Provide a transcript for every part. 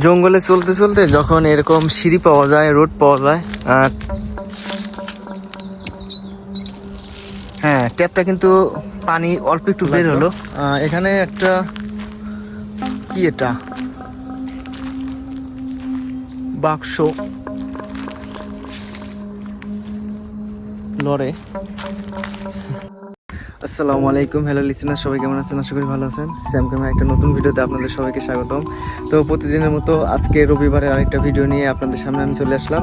জঙ্গলে চলতে চলতে যখন এরকম সিঁড়ি পাওয়া যায়, রোড পাওয়া যায়, আর হ্যাঁ, ট্যাপটা কিন্তু পানি অল্প একটু বের হলো। এখানে একটা কি, এটা বাক্স লড়ে। আসসালামু আলাইকুম, হ্যালো লিসেনার, সবাই কেমন আছেন? আশা করি ভালো আছেন। স্যাম ক্যামেরা একটা নতুন ভিডিওতে আপনাদের সবাইকে স্বাগতম। তো প্রতিদিনের মতো আজকে রবিবারে আরেকটা ভিডিও নিয়ে আপনাদের সামনে আমি চলে আসলাম।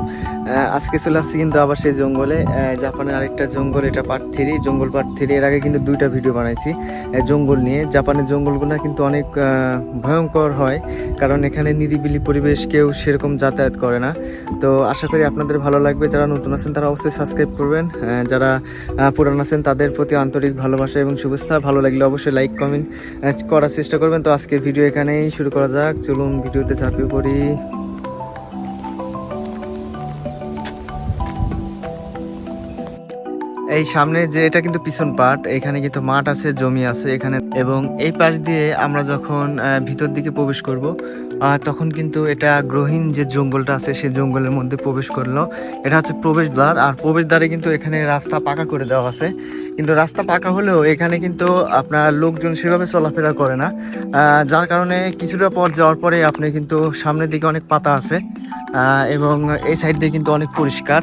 আজকে চলে আসছি কিন্তু আবার সেই জঙ্গলে, জাপানের আরেকটা জঙ্গল, এটা পার্ট 3, জঙ্গল পার্ট 3। এর আগে কিন্তু 2টা ভিডিও বানাইছি জঙ্গল নিয়ে। জাপানের জঙ্গলগুলো কিন্তু অনেক ভয়ঙ্কর হয়, কারণ এখানে নিরিবিলি পরিবেশ, কেউ সেরকম যাতায়াত করে না। তো আশা করি আপনাদের ভালো লাগবে। যারা নতুন আছেন তারা অবশ্যই সাবস্ক্রাইব করবেন, যারা পুরান আছেন তাদের প্রতি আন্তরিক ভালোবাসা এবং শুভেচ্ছা। ভালো লাগলে অবশ্যই লাইক কমেন্ট করার চেষ্টা করবেন। তো আজকের ভিডিও এখানেই শুরু করা যাক, চলুন ভিডিওতে ঝাঁপিয়ে পড়ি। এই সামনে যে এটা কিন্তু পিছন পার্ট, এখানে কিন্তু মাঠ আছে, জমি আছে এখানে, এবং এই পাশ দিয়ে আমরা যখন ভিতর দিকে প্রবেশ করব তখন কিন্তু এটা গ্রহীণ যে জঙ্গলটা আছে সেই জঙ্গলের মধ্যে প্রবেশ করলো। এটা হচ্ছে প্রবেশদ্বার, আর প্রবেশদ্বারে কিন্তু এখানে রাস্তা পাকা করে দেওয়া আছে। কিন্তু রাস্তা পাকা হলেও এখানে কিন্তু আপনার লোকজন সেভাবে চলাফেরা করে না, যার কারণে কিছুটা পর যাওয়ার পরে আপনি কিন্তু সামনের দিকে অনেক পাতা আছে, এবং এই সাইড দিয়ে কিন্তু অনেক পরিষ্কার,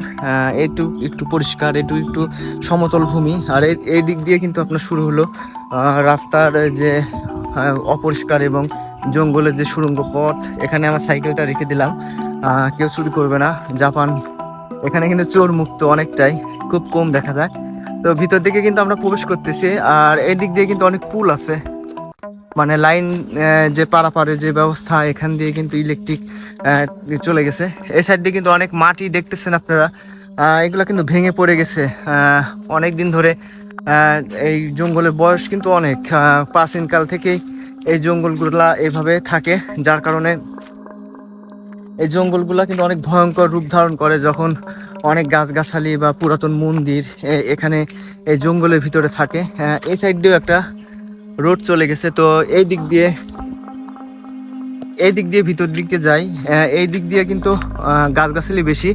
একটু একটু পরিষ্কার, একটু সমতল ভূমি। আর এই দিক দিয়ে কিন্তু আপনার শুরু হলো রাস্তার যে অপরিষ্কার এবং জঙ্গলের যে সুড়ঙ্গ পথ। এখানে আমার সাইকেলটা রেখে দিলাম, কেউ চুরি করবে না। জাপান এখানে কিন্তু চোর মুক্ত অনেকটাই, খুব কম দেখা যায়। তো ভিতর দিকে কিন্তু আমরা প্রবেশ করতেছি, আর এই দিক দিয়ে কিন্তু অনেক পুল আছে, মানে লাইন যে পারাপারের যে ব্যবস্থা, এখান দিয়ে কিন্তু ইলেকট্রিক চলে গেছে। এই সাইড দিয়ে কিন্তু অনেক মাটি দেখতেছেন আপনারা, এগুলো কিন্তু ভেঙে পড়ে গেছে অনেক দিন ধরে। এই জঙ্গলের বয়স কিন্তু অনেক, প্রাচীনকাল থেকেই এই জঙ্গলগুলা এইভাবে থাকে, যার কারণে এই জঙ্গলগুলা কিন্তু অনেক ভয়ঙ্কর রূপ ধারণ করে যখন অনেক গাছগাছালি বা পুরাতন মন্দির এখানে এই জঙ্গলের ভিতরে থাকে। এই সাইড দিয়েও একটা রোড চলে গেছে। তো এই দিক দিয়ে ভিতর দিকে যাই, এই দিক দিয়ে কিন্তু গাছগাছালি বেশি,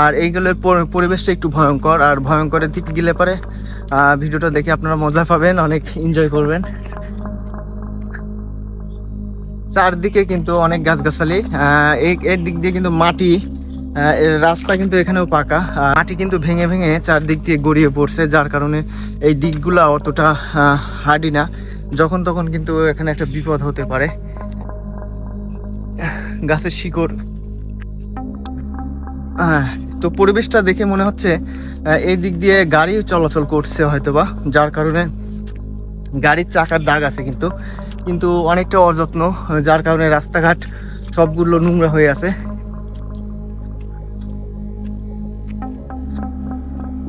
আর এইগুলোর পরিবেশটা একটু ভয়ঙ্কর। আর ভয়ঙ্করের দিকে গেলে পরে ভিডিওটা দেখে আপনারা মজা পাবেন, অনেক এনজয় করবেন। চারদিকে কিন্তু অনেক গাছগাছালি, এর দিক দিয়ে কিন্তু মাটি, রাস্তা কিন্তু এখানেও পাকা, মাটি কিন্তু ভেঙে ভেঙে চারদিক দিয়ে গড়িয়ে পড়ছে, যার কারণে এই দিকগুলা অতটা হার্ডি না। যখন তখন কিন্তু এখানে একটা বিপদ হতে পারে। গাছের শিকড়, তো পরিবেশটা দেখে মনে হচ্ছে এই দিক দিয়ে গাড়ি চলাচল করছে হয়তোবা, যার কারণে গাড়ির চাকার দাগ আছে কিন্তু কিন্তু অনেকটা অযত্ন, যার কারণে রাস্তাঘাট সবগুলো নোংরা হয়ে আছে।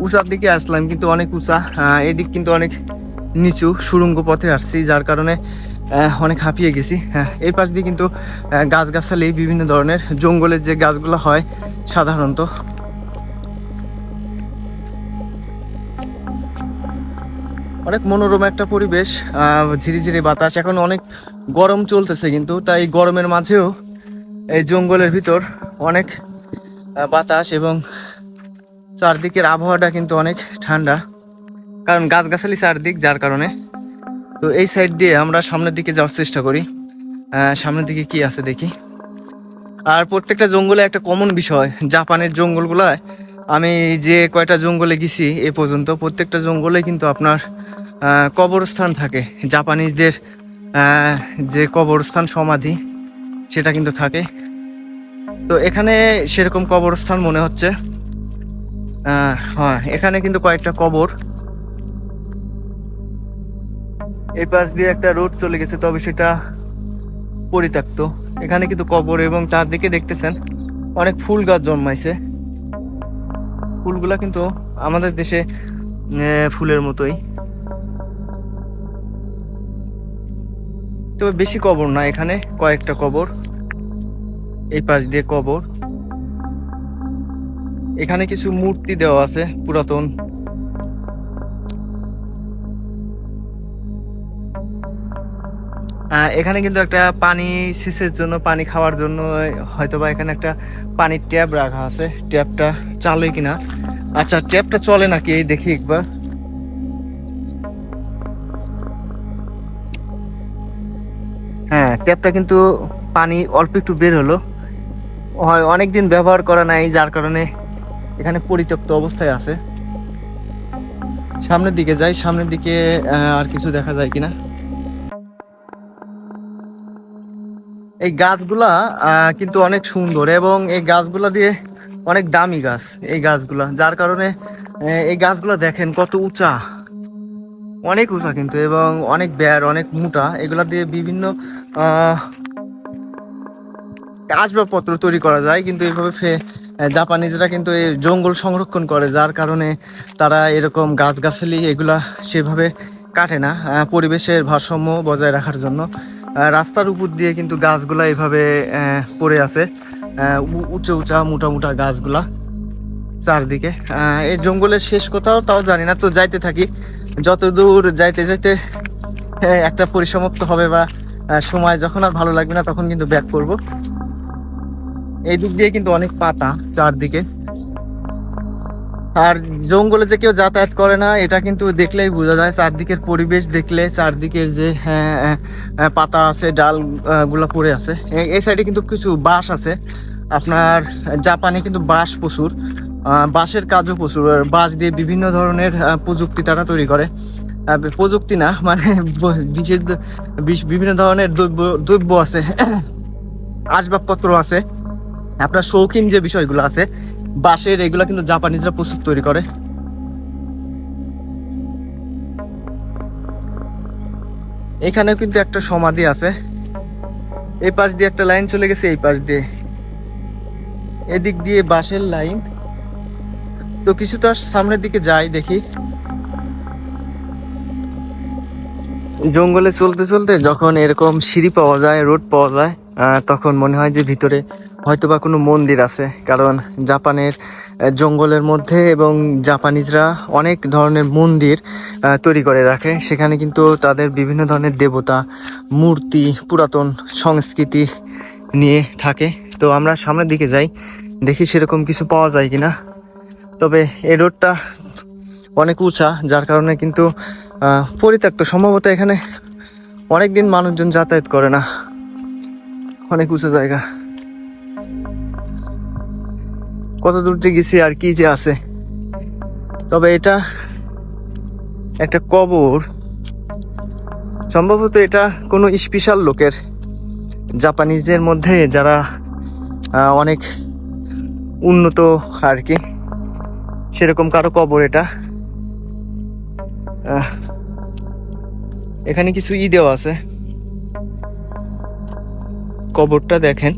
উঁচার দিকে আসলাম কিন্তু অনেক উঁচা, এদিক কিন্তু অনেক নিচু, সুড়ঙ্গ পথে আসছি, যার কারণে অনেক হাঁপিয়ে গেছি। এই পাশ দিয়ে কিন্তু গাছগাছালি, বিভিন্ন ধরনের জঙ্গলের যে গাছগুলো হয় সাধারণত। অনেক মনোরম একটা পরিবেশ, ঝিরিঝিরি বাতাস। এখন অনেক গরম চলতেছে কিন্তু, তাই গরমের মাঝেও এই জঙ্গলের ভিতর অনেক বাতাস, এবং চারদিকের আবহাওয়াটা কিন্তু অনেক ঠান্ডা, কারণ গাছগাছালি চারদিক, যার কারণে। তো এই সাইড দিয়ে আমরা সামনের দিকে যাওয়ার চেষ্টা করি, সামনের দিকে কি আছে দেখি। আর প্রত্যেকটা জঙ্গলে একটা কমন বিষয়, জাপানের জঙ্গলগুলায় আমি যে কয়টা জঙ্গলে গেছি এ পর্যন্ত, প্রত্যেকটা জঙ্গলে কিন্তু আপনার কবরস্থান থাকে। জাপানিজদের যে কবরস্থান, সমাধি, সেটা কিন্তু থাকে। তো এখানে সেরকম কবরস্থান মনে হচ্ছে। হ্যাঁ, এখানে কিন্তু কয়েকটা কবর। এই পাশ দিয়ে একটা রোড চলে গেছে, তবে সেটা পরিত্যক্ত। এখানে কিন্তু কবর, এবং চারদিকে দেখতেছেন অনেক ফুল গাছ জন্মাইছে। ফুলগুলা কিন্তু আমাদের দেশে ফুলের মতোই, তবে বেশি কবর না, এখানে কয়েকটা কবর। এই পাশ দিয়ে কবর, এখানে কিছু মূর্তি দেওয়া আছে পুরাতন। এখানে কিন্তু একটা পানি সেচের জন্য, পানি খাওয়ার জন্য হয়তোবা এখানে একটা পানির ট্যাপ রাখা আছে। ট্যাপটা চলে কিনা, আচ্ছা ট্যাপটা চলে নাকি এই দেখি একবার। হ্যাঁ, ট্যাপটা কিন্তু পানি অল্প একটু বের হলো, হয় অনেকদিন ব্যবহার করা নাই যার কারণে এখানে পরিত্যক্ত অবস্থায় আছে। সামনের দিকে যাই, সামনের দিকে আর কিছু দেখা যায় কিনা। এই গাছগুলা কিন্তু অনেক সুন্দর এবং এই গাছগুলা দিয়ে অনেক দামি গাছ এই গাছগুলা, যার কারণে এই গাছগুলা দেখেন কত উঁচা, অনেক উঁচা কিন্তু, এবং অনেক বের, অনেক মোটা। এগুলা দিয়ে বিভিন্ন আহ আসবাবপত্র তৈরি করা যায়, কিন্তু এইভাবে জাপানিজরা কিন্তু এই জঙ্গল সংরক্ষণ করে, যার কারণে তারা এরকম গাছগাছালি এগুলা সেভাবে কাটে না, পরিবেশের ভারসাম্য বজায় রাখার জন্য। রাস্তার উপর দিয়ে কিন্তু গাছগুলা এভাবে পড়ে আছে, উঁচু উঁচা মোটা মোটা গাছগুলা চারদিকে। এই জঙ্গলের শেষ কোথাও তাও জানি না, তো যাইতে থাকি। যত দূর যাইতে যাইতে একটা পরিসমাপ্ত হবে, বা সময় যখন আর ভালো লাগবে না তখন কিন্তু ব্যাক করব। এই দিক দিয়ে কিন্তু অনেক পাতা চারদিকে। আর জঙ্গলে যে কেউ যাতায়াত করে না এটা কিন্তু দেখলেই বোঝা যায়, চারদিকের পরিবেশ দেখলে, চারদিকের যে পাতা আছে, ডাল গুলা পড়ে আছে। এই সাইডে কিন্তু কিছু বাঁশ আছে আপনার, জাপানে কিন্তু বাঁশ প্রচুর, বাঁশের কাজও প্রচুর। বাঁশ দিয়ে বিভিন্ন ধরনের প্রযুক্তি তারা তৈরি করে, প্রযুক্তি না মানে বিশেষ বিভিন্ন ধরনের দ্রব্য দ্রব্য আছে, আসবাবপত্র আছে, আপনার শৌখিন যে বিষয়গুলো আছে বাঁশের, এগুলো কিন্তু জাপানিজরা প্রচুর তৈরি করে। এখানেও কিন্তু একটা সমাধি আছে, এই পাশ দিয়ে একটা লাইন চলে গেছে, এই পাশ দিয়ে, এদিক দিয়ে বাঁশের লাইন। তো কিছুটা সামনের দিকে যাই দেখি। জঙ্গলে চলতে চলতে যখন এরকম সিঁড়ি পাওয়া যায়, রোড পাওয়া যায়, তখন মনে হয় যে ভিতরে হয়তোবা কোনো মন্দির আছে, কারণ জাপানের জঙ্গলের মধ্যে এবং জাপানিজরা অনেক ধরনের মন্দির তৈরি করে রাখে। সেখানে কিন্তু তাদের বিভিন্ন ধরনের দেবতা, মূর্তি, পুরাতন সংস্কৃতি নিয়ে থাকে। তো আমরা সামনের দিকে যাই, দেখি সেরকম কিছু পাওয়া যায় কিনা। তবে এই রোডটা অনেক উঁচা, যার কারণে কিন্তু পরিত্যক্ত, সম্ভবত এখানে অনেকদিন মানুষজন যাতায়াত করে না, অনেক উঁচু জায়গা। কত দূর যে গেছি আর কি যে আছে। তবে এটা একটা কবর, সম্ভবত এটা কোনো স্পেশাল লোকের, জাপানিজদের মধ্যে যারা অনেক উন্নত আর কি, সেরকম কারো কবর এটা। এখানে কিছু দেওয়া আছে, কবরটা দেখেন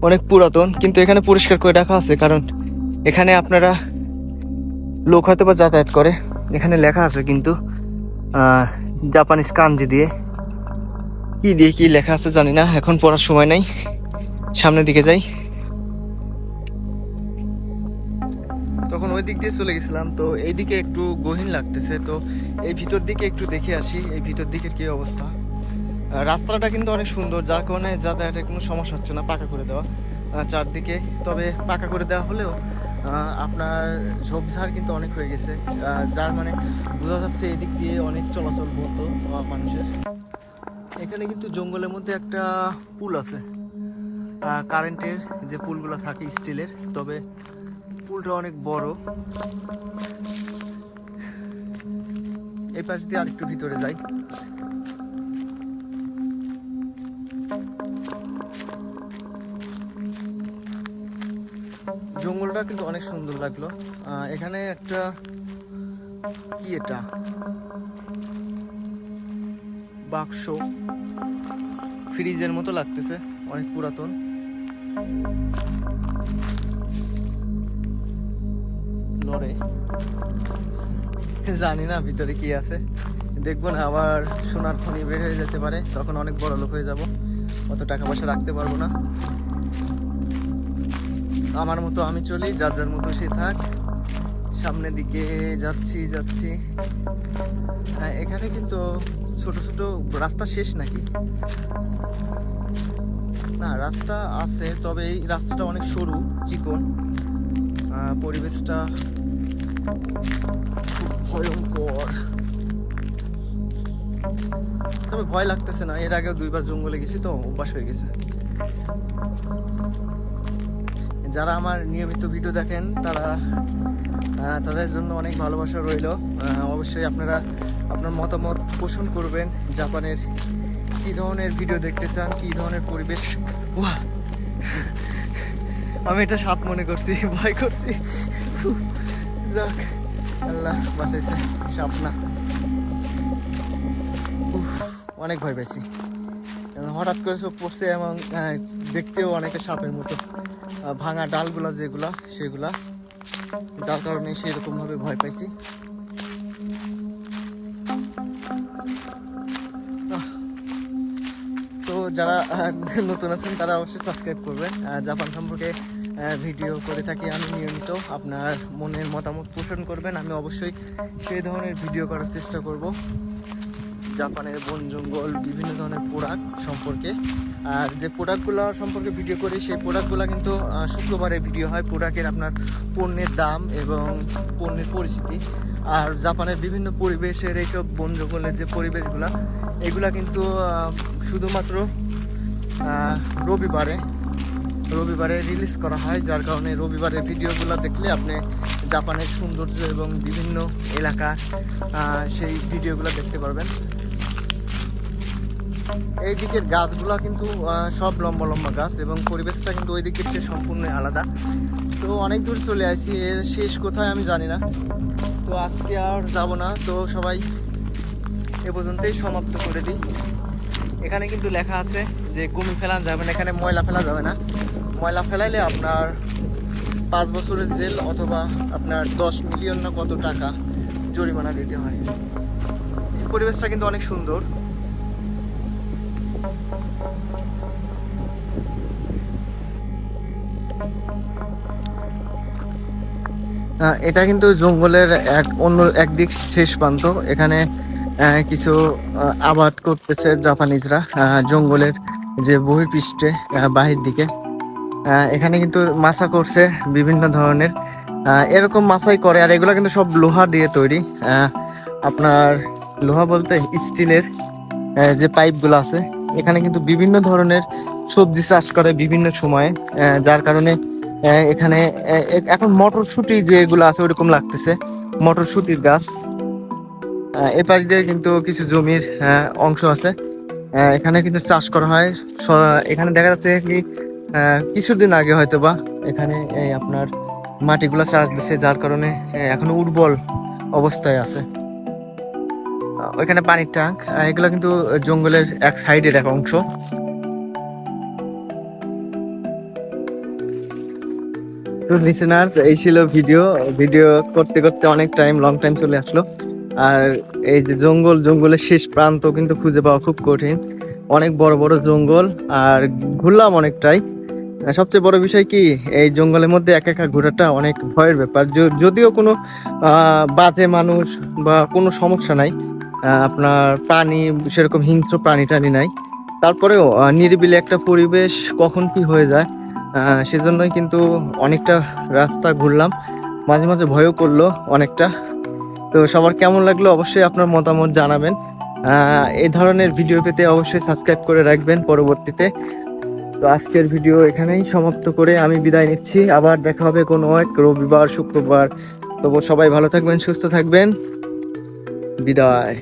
অনেক পুরাতন, কিন্তু এখানে পরিষ্কার করে রাখা আছে, কারণ এখানে আপনারা লোক হয়তো বা যাতায়াত করে। এখানে লেখা আছে কিন্তু জাপানিজ কানজি দিয়ে, কি লেখা আছে জানি না, এখন পড়ার সময় নাই, সামনের দিকে যাই। তখন ওই দিক দিয়ে চলে গেছিলাম, তো এইদিকে একটু গহীন লাগতেছে, তো এই ভিতর দিকে একটু দেখে আসি এই ভিতর দিকের কি অবস্থা। রাস্তাটা কিন্তু অনেক সুন্দর, যার কারণে যাতায়াতের কোনো সমস্যা হচ্ছে না, পাকা করে দেওয়া চারদিকে। তবে পাকা করে দেওয়া হলেও আপনার ঝোপঝাড় কিন্তু অনেক হয়ে গেছে, যার মানে বোঝা যাচ্ছে এদিক দিয়ে অনেক চলাচল বন্ধ মানুষের। এখানে কিন্তু জঙ্গলের মধ্যে একটা পুল আছে, কারেন্টের যে পুলগুলো থাকে স্টিলের, তবে পুলটা অনেক বড়। এই পাশ দিয়ে আরেকটু ভিতরে যাই। জঙ্গলটা কিন্তু অনেক সুন্দর লাগলো। এখানে একটা কি, এটা বাক্স, ফ্রিজের মতো লাগতেছে, অনেক পুরাতন। লড়ে জানি না ভিতরে কি আছে, দেখবো না, আবার সোনার খনি বের হয়ে যেতে পারে, তখন অনেক বড় লোক হয়ে যাব, অত টাকা পয়সা রাখতে পারবো না। আমার মতো আমি চলি, যার যার মতো সে থাক। সামনের দিকে যাচ্ছি। এখানে কিন্তু ছোট ছোট রাস্তা শেষ নাকি? না, রাস্তা আছে, তবে এই রাস্তাটা অনেক সরু চিকন। পরিবেশটা খুব ভয়ঙ্কর, তবে ভয় লাগতেছে না। এর আগেও 2বার জঙ্গলে গেছি তো অভ্যাস হয়ে গেছে। যারা আমার নিয়মিত ভিডিও দেখেন তারা তাদের জন্য অনেক ভালোবাসা রইল। অবশ্যই আপনারা আপনার মতামত পোষণ করবেন। জাপানের কি ধরনের ভিডিও দেখতে চান, কি ধরনের পরিবেশ। আমি এটা সাপ মনে করছি, ভয় করছি। যাক, আল্লাহ বাঁচাইছে, সাপ না। অনেক ভয় পাইছি, হঠাৎ করে সব পড়ছে এবং দেখতেও অনেকটা সাপের মতো। ভাঙা ডালগুলা যেগুলা সেগুলা, যার কারণে সেরকম ভাবে ভয় পাইছি। তো যারা নতুন আছেন তারা অবশ্যই সাবস্ক্রাইব করবেন। জাপান সম্পর্কে ভিডিও করে থাকি আমি নিয়মিত। আপনার মনের মতামত পোষণ করবেন, আমি অবশ্যই সেই ধরনের ভিডিও করার চেষ্টা করব। জাপানের বন জঙ্গল, বিভিন্ন ধরনের প্রোডাক্ট সম্পর্কে। আর যে প্রোডাক্টগুলো সম্পর্কে ভিডিও করি সেই প্রোডাক্টগুলো কিন্তু শুক্রবারে ভিডিও হয়। প্রোডাক্টের আপনার পণ্যের দাম এবং পণ্যের পরিচিতি, আর জাপানের বিভিন্ন পরিবেশের এইসব বন জঙ্গলের যে পরিবেশগুলো, এগুলা কিন্তু শুধুমাত্র রবিবারে রিলিজ করা হয়। যার কারণে রবিবারের ভিডিওগুলো দেখলে আপনি জাপানের সৌন্দর্য এবং বিভিন্ন এলাকা সেই ভিডিওগুলো দেখতে পারবেন। এই দিকের গাছগুলা কিন্তু সব লম্বা লম্বা গাছ এবং পরিবেশটা কিন্তু ওই দিকের চেয়ে সম্পূর্ণ আলাদা। তো অনেক দূর চলে আসি, এর শেষ কোথায় আমি জানি না। তো আজকে আর যাব না, তো সবাই এ পর্যন্তই সমাপ্ত করে দিই। এখানে কিন্তু লেখা আছে যে কুমি ফেলানো যাবে না, এখানে ময়লা ফেলা যাবে না। ময়লা ফেলাইলে আপনার 5 বছরের জেল অথবা আপনার 10 মিলিয়ন না কত টাকা জরিমানা দিতে হয়। পরিবেশটা কিন্তু অনেক সুন্দর। এটা কিন্তু জঙ্গলের অন্য একদিক শেষ প্রান্ত। এখানে কিছু আবাদ করতেছে জাপানিজরা জঙ্গলের যে বহির্পৃষ্ঠে বাহির দিকে। এখানে কিন্তু মাছা করছে বিভিন্ন ধরনের, এরকম মাছাই করে। আর এগুলো কিন্তু সব লোহা দিয়ে তৈরি। আপনার লোহা বলতে স্টিলের যে পাইপগুলো আছে। এখানে কিন্তু বিভিন্ন ধরনের সবজি চাষ করে বিভিন্ন সময়ে, যার কারণে এখানে এখন মটরশুঁটি যেগুলো আছে ওইরকম লাগতেছে, মটরশুঁটির গাছ। এ পাশ দিয়ে কিন্তু কিছু জমির অংশ আছে, এখানে কিন্তু চাষ করা হয়। এখানে দেখা যাচ্ছে কি কিছুদিন আগে হয়তো বা এখানে আপনার মাটিগুলা চাষ দিচ্ছে, যার কারণে এখনো উর্বর অবস্থায় আছে। ওইখানে পানির ট্যাঙ্ক, এগুলো কিন্তু জঙ্গলের এক সাইডের এক অংশ। তো লিসেনার, এই ছিল ভিডিও করতে করতে অনেক লং টাইম চলে আসলো। আর এই যে জঙ্গলের শেষ প্রান্ত কিন্তু খুঁজে পাওয়া খুব কঠিন, অনেক বড় বড় জঙ্গল। আর ঘুরলাম অনেকটাই। সবচেয়ে বড় বিষয় কি, এই জঙ্গলের মধ্যে একা একা ঘোরাটা অনেক ভয়ের ব্যাপার। যদিও কোনো বাজে মানুষ বা কোনো সমস্যা নাই, আপনার প্রাণী সেরকম হিংস্র প্রাণী টানি নাই, তারপরেও নিরিবিলি একটা পরিবেশ কখন কি হয়ে যায়, সেজন্যই কিন্তু অনেকটা রাস্তা ঘুরলাম। মাঝে মাঝে ভয়ও করলো অনেকটা। তো সবার কেমন লাগলো অবশ্যই আপনার মতামত জানাবেন। এই ধরনের ভিডিও পেতে অবশ্যই সাবস্ক্রাইব করে রাখবেন পরবর্তীতে। তো আজকের ভিডিও এখানেই সমাপ্ত করে আমি বিদায় নিচ্ছি। আবার দেখা হবে কোনো এক রবিবার, শুক্রবার। তো সবাই ভালো থাকবেন, সুস্থ থাকবেন। বিদায়।